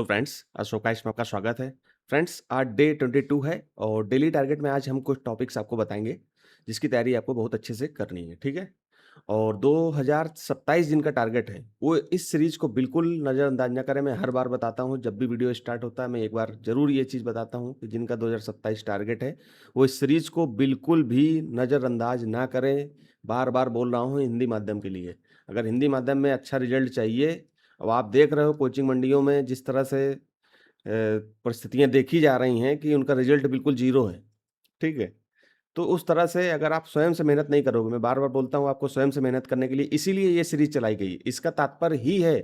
Friends, Ashoka इसमें आपका स्वागत है। फ्रेंड्स, आज डे 22 है और डेली टारगेट में आज हम कुछ टॉपिक्स आपको बताएँगे, जिसकी तैयारी आपको बहुत अच्छे से करनी है, ठीक है? और 2027 दिन का टारगेट है, वो इस सीरीज़ को बिल्कुल नज़रअंदाज ना करें। मैं हर बार बताता हूँ, जब भी वीडियो स्टार्ट होता है, मैं एक बार ज़रूर ये चीज़ बताता हूँ कि जिनका 2027 टारगेट है, वो इस सीरीज़ को बिल्कुल भी नज़रअंदाज ना करें। बार-बार बोल रहा हूँ हिंदी माध्यम के लिए। अगर हिंदी माध्यम में अच्छा रिज़ल्ट चाहिए, अब आप देख रहे हो कोचिंग मंडियों में जिस तरह से परिस्थितियाँ देखी जा रही हैं कि उनका रिज़ल्ट बिल्कुल ज़ीरो है, ठीक है? तो उस तरह से अगर आप स्वयं से मेहनत नहीं करोगे, मैं बार-बार बोलता हूँ आपको स्वयं से मेहनत करने के लिए इसीलिए ये सीरीज़ चलाई गई है। इसका तात्पर्य ही है,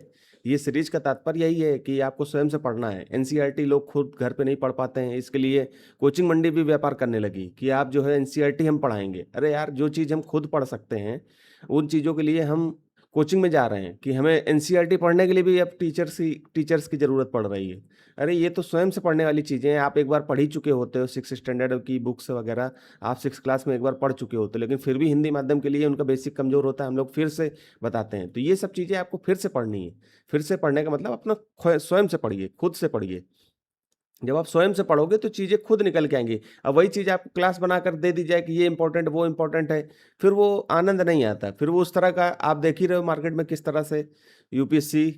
ये सीरीज़ का तात्पर्य यही है कि आपको स्वयं से पढ़ना है। एनसीईआरटी लोग खुद घर पे नहीं पढ़ पाते हैं, इसके लिए कोचिंग मंडी भी व्यापार करने लगी कि आप जो है एनसीईआरटी हम पढ़ाएँगे। अरे यार! जो चीज़ हम खुद पढ़ सकते हैं, उन चीज़ों के लिए हम कोचिंग में जा रहे हैं कि हमें एनसीईआरटी पढ़ने के लिए भी अब टीचर्स की ज़रूरत पड़ रही है। अरे! ये तो स्वयं से पढ़ने वाली चीज़ें हैं, आप एक बार पढ़ ही चुके होते हो 6th स्टैंडर्ड की बुक्स वगैरह आप 6th क्लास में एक बार पढ़ चुके होते हो, लेकिन फिर भी हिंदी माध्यम के लिए उनका बेसिक कमज़ोर होता है, हम लोग फिर से बताते हैं। तो ये सब चीज़ें आपको फिर से पढ़नी है। फिर से पढ़ने का मतलब अपना स्वयं से पढ़िए, खुद से पढ़िए। जब आप स्वयं से पढ़ोगे तो चीज़ें खुद निकल के आएँगी। अब वही चीज़ आपको क्लास बनाकर दे दी जाए कि ये इम्पोर्टेंट, वो इम्पोर्टेंट है, फिर वो आनंद नहीं आता। फिर वो उस तरह का आप देख ही रहे हो मार्केट में किस तरह से यूपीएससी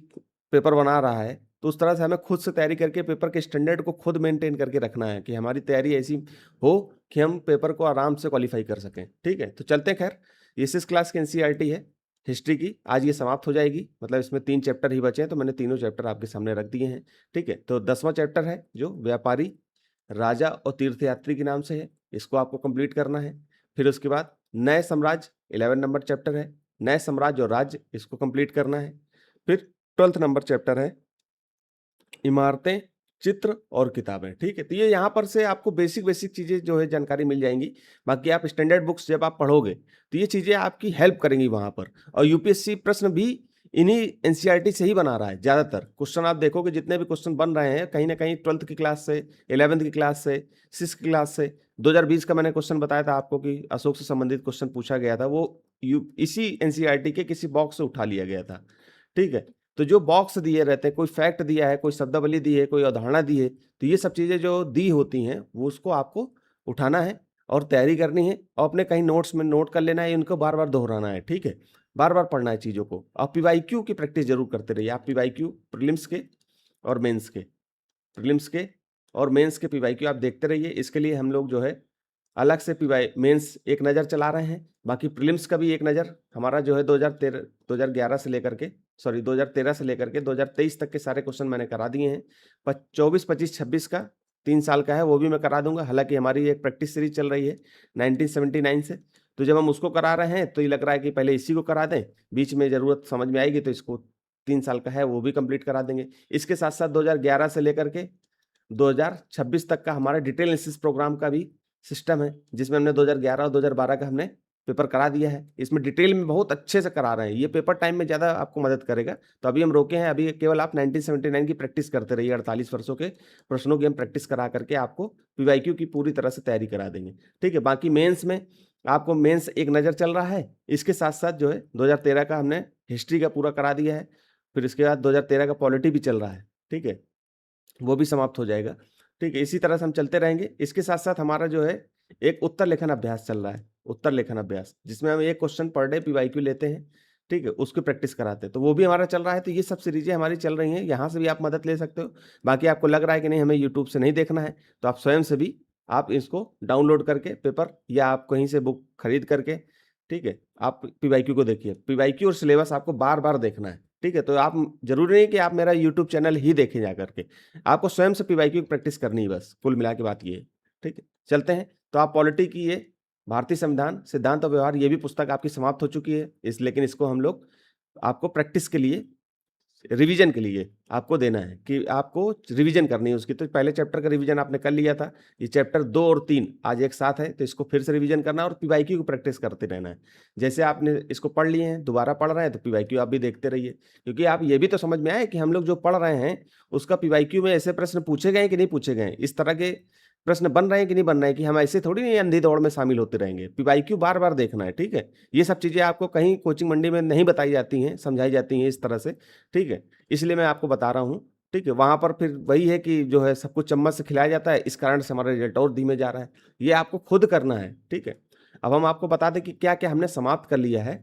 पेपर बना रहा है। तो उस तरह से हमें खुद से तैयारी करके पेपर के स्टैंडर्ड को खुद मेंटेन करके रखना है कि हमारी तैयारी ऐसी हो कि हम पेपर को आराम से क्वालीफाई कर सकें। ठीक है? तो चलते हैं खैर, ये 6 क्लास की एनसीईआरटी है हिस्ट्री की, आज ये समाप्त हो जाएगी। मतलब इसमें 3 चैप्टर ही बचे हैं, तो मैंने तीनों चैप्टर आपके सामने रख दिए हैं। ठीक है? तो 10वां चैप्टर है जो व्यापारी, राजा और तीर्थयात्री के नाम से है, इसको आपको कंप्लीट करना है। फिर उसके बाद नए साम्राज्य 11 नंबर चैप्टर है, नए साम्राज्य और राज्य इसको कंप्लीट करना है। फिर 12th नंबर चैप्टर है इमारतें, चित्र और किताबें, ठीक है? तो ये यहाँ पर से आपको बेसिक-बेसिक चीज़ें जो है जानकारी मिल जाएँगी। बाकी आप स्टैंडर्ड बुक्स जब आप पढ़ोगे, तो ये चीज़ें आपकी हेल्प करेंगी वहाँ पर और यूपीएससी प्रश्न भी इन्हीं एनसीईआरटी से ही बना रहा है ज़्यादातर। क्वेश्चन आप देखोगे जितने भी क्वेश्चन बन रहे हैं, कहीं न कहीं 12th की क्लास से, 11th की क्लास से, 6th की क्लास से। 2020 का मैंने क्वेश्चन बताया था आपको कि अशोक से संबंधित क्वेश्चन पूछा गया था, वो इसी एनसीईआरटी के किसी बॉक्स से उठा लिया गया था, ठीक है? तो जो बॉक्स दिए रहते हैं, कोई फैक्ट दिया है, कोई शब्दावली दी है, कोई अवधारणा दी है, तो ये सब चीज़ें जो दी होती हैं, वो उसको आपको उठाना है और तैयारी करनी है और अपने कहीं नोट्स में नोट कर लेना है, इनको बार-बार दोहराना है, ठीक है? बार-बार पढ़ना है चीज़ों को और पीवाईक्यू की प्रैक्टिस ज़रूर करते रहिए। आप पीवाईक्यू प्रीलिम्स के और मेंस के प्रीलिम्स के और मेंस के पीवाईक्यू आप देखते रहिए। इसके लिए हम लोग जो है अलग से पीवाई मेंस एक नज़र चला रहे हैं, बाकी प्रीलिम्स का भी एक नज़र हमारा जो है 2011 से लेकर के 2013 से लेकर के 2023 तक के सारे क्वेश्चन मैंने करा दिए हैं। 24, 25, 26 का 3 साल का है, वो भी मैं करा दूँगा। हालाँकि हमारी एक प्रैक्टिस सीरीज़ चल रही है 1979 से, तो जब हम उसको करा रहे हैं, तो ये लग रहा है कि पहले इसी को करा दें, बीच में ज़रूरत समझ में आएगी तो इसको 3 साल का है, वो भी कंप्लीट करा देंगे। इसके साथ-साथ 2011 से लेकर के 2026 तक का हमारा डिटेल एनालिसिस प्रोग्राम का भी सिस्टम है, जिसमें हमने 2011 और 2012 का हमने पेपर करा दिया है। इसमें डिटेल में बहुत अच्छे से करा रहे हैं। ये पेपर टाइम में ज़्यादा आपको मदद करेगा। तो अभी हम रोके हैं, अभी केवल आप 1979 की प्रैक्टिस करते रहिए, 48 वर्षों के प्रश्नों की हम प्रैक्टिस करा करके आपको पीवाईक्यू की पूरी तरह से तैयारी करा देंगे। ठीक है? बाकी मेंस में आपको मेंस एक नज़र चल रहा है। इसके साथ-साथ जो है 2013 का हमने हिस्ट्री का पूरा करा दिया है। फिर इसके बाद 2013 का पॉलिटी भी चल रहा है। ठीक है? वो भी समाप्त हो जाएगा। ठीक है? इसी तरह से हम चलते रहेंगे। इसके साथ-साथ हमारा जो है एक उत्तर लेखन अभ्यास चल रहा है, उत्तर लेखन अभ्यास, जिसमें हम 1 क्वेश्चन पर डे पीवाईक्यू लेते हैं, ठीक है? उसकी प्रैक्टिस कराते हैं। तो वो भी हमारा चल रहा है, तो ये सब सीरीज़ें हमारी चल रही हैं, यहाँ से भी आप मदद ले सकते हो। बाकी आपको लग रहा है कि नहीं हमें यूट्यूब से नहीं देखना है, तो आप स्वयं से भी आप इसको डाउनलोड करके पेपर या आप कहीं से बुक खरीद करके, ठीक है? आप पीवाईक्यू को देखिए। पीवाईक्यू और सिलेबस आपको बार-बार देखना है, ठीक है? तो आप ज़रूरी नहीं कि आप मेरा यूट्यूब चैनल ही देखें जा कर के। आपको स्वयं से पीवाईक्यू की प्रैक्टिस करनी है बस, कुल मिला के बात ये है, ठीक है? चलते हैं, तो आप पॉलिटी की ये भारतीय संविधान, सिद्धांत और व्यवहार ये भी पुस्तक आपकी समाप्त हो चुकी है, लेकिन इसको हम लोग आपको प्रैक्टिस के लिए रिवीजन के लिए आपको देना है कि आपको रिवीजन करनी है उसकी। तो पहले चैप्टर का रिवीजन आपने कर लिया था, ये चैप्टर 2 और 3 आज एक साथ है, तो इसको फिर से रिवीजन करना है और पीवाईक्यू की प्रैक्टिस करते रहना है। जैसे आपने इसको पढ़ लिए हैं, दोबारा पढ़ रहे हैं, तो पीवाईक्यू आप भी देखते रहिए। क्योंकि आप ये भी तो समझ में आए कि हम लोग जो पढ़ रहे हैं, उसका पीवाईक्यू में ऐसे प्रश्न पूछे गए हैं कि नहीं पूछे गए हैं? इस तरह के प्रश्न बन रहे हैं कि नहीं बन रहे हैं कि हम ऐसे थोड़ी नहीं अंधी दौड़ में शामिल होते रहेंगे। पीवाईक्यू बार-बार देखना है, ठीक है? ये सब चीज़ें आपको कहीं कोचिंग मंडी में नहीं बताई जाती हैं, समझाई जाती हैं इस तरह से, ठीक है? इसलिए मैं आपको बता रहा हूँ ठीक है? वहाँ पर फिर वही है कि जो है सब कुछ चम्मच से खिलाया जाता है, इस कारण से हमारा रिज़ल्ट और धीमे जा रहा है। ये आपको खुद करना है, ठीक है? अब हम आपको बता दें कि क्या-क्या हमने समाप्त कर लिया है,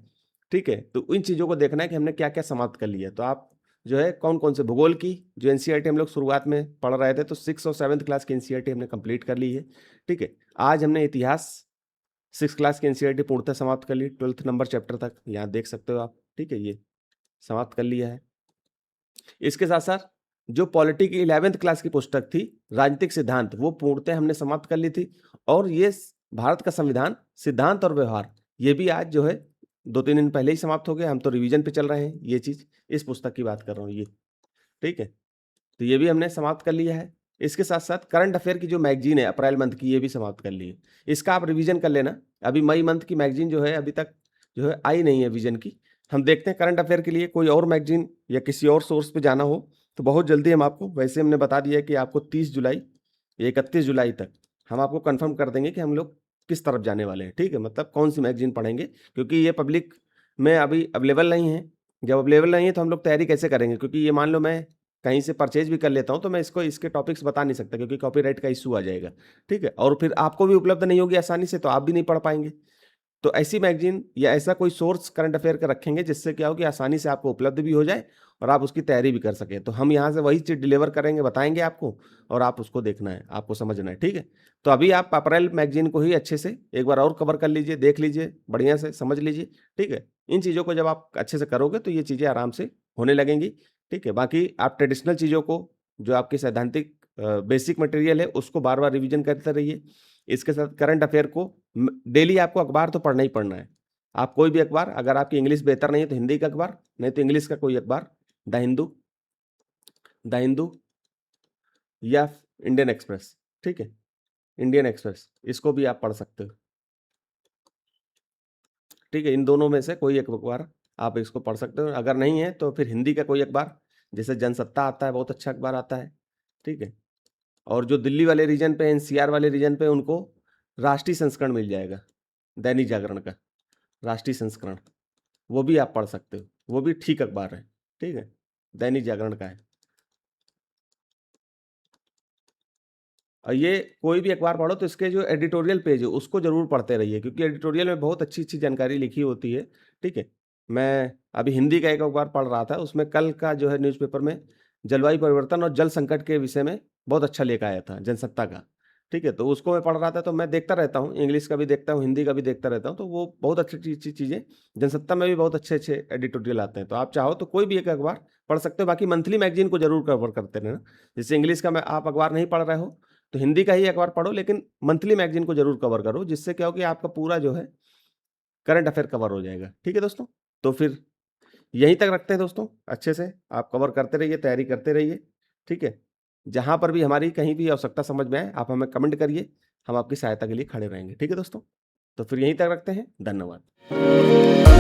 ठीक है? तो इन चीज़ों को देखना है कि हमने क्या-क्या समाप्त कर लिया है। तो आप जो है कौन-कौन से भूगोल की जो एनसीईआरटी हम लोग शुरुआत में पढ़ रहे थे, तो 6th और 7th क्लास की एनसीईआरटी हमने कंप्लीट कर ली है, ठीक है? आज हमने इतिहास 6th क्लास की एनसीईआरटी पूर्णतः समाप्त कर ली, 12th नंबर चैप्टर तक, यहाँ देख सकते हो आप, ठीक है? ये समाप्त कर लिया है। इसके साथ-साथ जो पॉलिटी की 11th क्लास की पुस्तक थी, राजनीतिक सिद्धांत, वो पूर्णतः हमने समाप्त कर ली थी और ये भारत का संविधान, सिद्धांत और व्यवहार, ये भी आज जो है 2-3 दिन पहले ही समाप्त हो गया। हम तो रिवीजन पे चल रहे हैं ये चीज़, इस पुस्तक की बात कर रहा हूँ ये, ठीक है? तो ये भी हमने समाप्त कर लिया है। इसके साथ-साथ करंट अफ़ेयर की जो मैगज़ीन है अप्रैल मंथ की, ये भी समाप्त कर ली है। इसका आप रिवीजन कर लेना। अभी मई मंथ की मैगज़ीन जो है अभी तक जो है आई नहीं है विज़न की। हम देखते हैं करंट अफ़ेयर के लिए कोई और मैगज़ीन या किसी और सोर्स पे जाना हो, तो बहुत जल्दी हम आपको वैसे हमने बता दिया है कि आपको 30 जुलाई या 31 जुलाई तक हम आपको कन्फर्म कर देंगे कि हम लोग किस तरफ जाने वाले हैं, ठीक है? मतलब कौन-सी मैगज़ीन पढ़ेंगे क्योंकि ये पब्लिक में अभी अवेलेबल नहीं है। जब अवेलेबल नहीं है तो हम लोग तैयारी कैसे करेंगे? क्योंकि ये मान लो मैं कहीं से परचेज़ भी कर लेता हूँ, तो मैं इसको इसके टॉपिक्स बता नहीं सकता क्योंकि कॉपीराइट का इश्यू आ जाएगा, ठीक है? और फिर आपको भी उपलब्ध नहीं होगी आसानी से, तो आप भी नहीं पढ़ पाएँगे। तो ऐसी मैगज़ीन या ऐसा कोई सोर्स करंट अफ़ेयर का रखेंगे जिससे क्या हो कि आसानी से आपको उपलब्ध भी हो जाए और आप उसकी तैयारी भी कर सकें। तो हम यहाँ से वही चीज़ डिलीवर करेंगे, बताएँगे आपको और आप उसको देखना है, आपको समझना है, ठीक है? तो अभी आप अप्रैल मैगज़ीन को ही अच्छे से एक बार और कवर कर लीजिए, देख लीजिए, बढ़िया से समझ लीजिए, ठीक है? इन चीज़ों को जब आप अच्छे से करोगे तो ये चीज़ें आराम से होने लगेंगी, ठीक है? बाकी आप ट्रेडिशनल चीज़ों को जो आपकी सैद्धांतिक बेसिक मटेरियल है उसको बार-बार रिवीजन करते रहिए। इसके साथ करंट अफ़ेयर को डेली आपको अखबार तो पढ़ना ही पढ़ना है। आप कोई भी अखबार अगर आपकी इंग्लिश बेहतर नहीं है तो हिंदी का अखबार, नहीं तो इंग्लिश का कोई अखबार, द हिंदू द हिंदू या इंडियन एक्सप्रेस, ठीक है? इंडियन एक्सप्रेस, इसको भी आप पढ़ सकते हो, ठीक है? इन दोनों में से कोई एक अखबार आप इसको पढ़ सकते हो। अगर नहीं है तो फिर हिंदी का कोई अखबार, जैसे जनसत्ता आता है, बहुत अच्छा अखबार आता है, ठीक है? और जो दिल्ली वाले रीजन पे, एनसीआर वाले रीजन पे उनको राष्ट्रीय संस्करण मिल जाएगा, दैनिक जागरण का, राष्ट्रीय संस्करण। वो भी आप पढ़ सकते हो, वो भी ठीक अखबार है, ठीक है? दैनिक जागरण का है। और ये कोई भी अखबार पढ़ो तो इसके जो एडिटोरियल पेज है उसको ज़रूर पढ़ते रहिए क्योंकि एडिटोरियल में बहुत अच्छी-अच्छी जानकारी लिखी होती है, ठीक है? मैं अभी हिंदी का एक अखबार पढ़ रहा था, उसमें कल का जो है न्यूज़पेपर में जलवायु परिवर्तन और जल संकट के विषय में बहुत अच्छा लेके आया था, जनसत्ता का, ठीक है? तो उसको मैं पढ़ रहा था तो मैं देखता रहता हूँ, इंग्लिश का भी देखता हूँ, हिंदी का भी देखता रहता हूँ, तो वो बहुत अच्छी-अच्छी चीज़ें जनसत्ता में भी बहुत अच्छे-अच्छे एडिटोरियल आते हैं, तो आप चाहो तो कोई भी एक अखबार पढ़ सकते हो, बाकी मंथली मैगज़ीन को ज़रूर कवर करते रहना। जैसे इंग्लिश का मैं आप अखबार नहीं पढ़ रहे हो तो हिंदी का ही अखबार पढ़ो लेकिन मंथली मैगज़ीन को ज़रूर कवर करो, जिससे क्या हो कि आपका पूरा जो है करंट अफ़ेयर कवर हो जाएगा। ठीक है दोस्तों? तो फिर यहीं तक रखते हैं दोस्तों, अच्छे से आप कवर करते रहिए, तैयारी करते रहिए, ठीक है? जहाँ पर भी हमारी कहीं भी आवश्यकता समझ में आए, आप हमें कमेंट करिए, हम आपकी सहायता के लिए खड़े रहेंगे। ठीक है दोस्तों? तो फिर यहीं तक रखते हैं, धन्यवाद।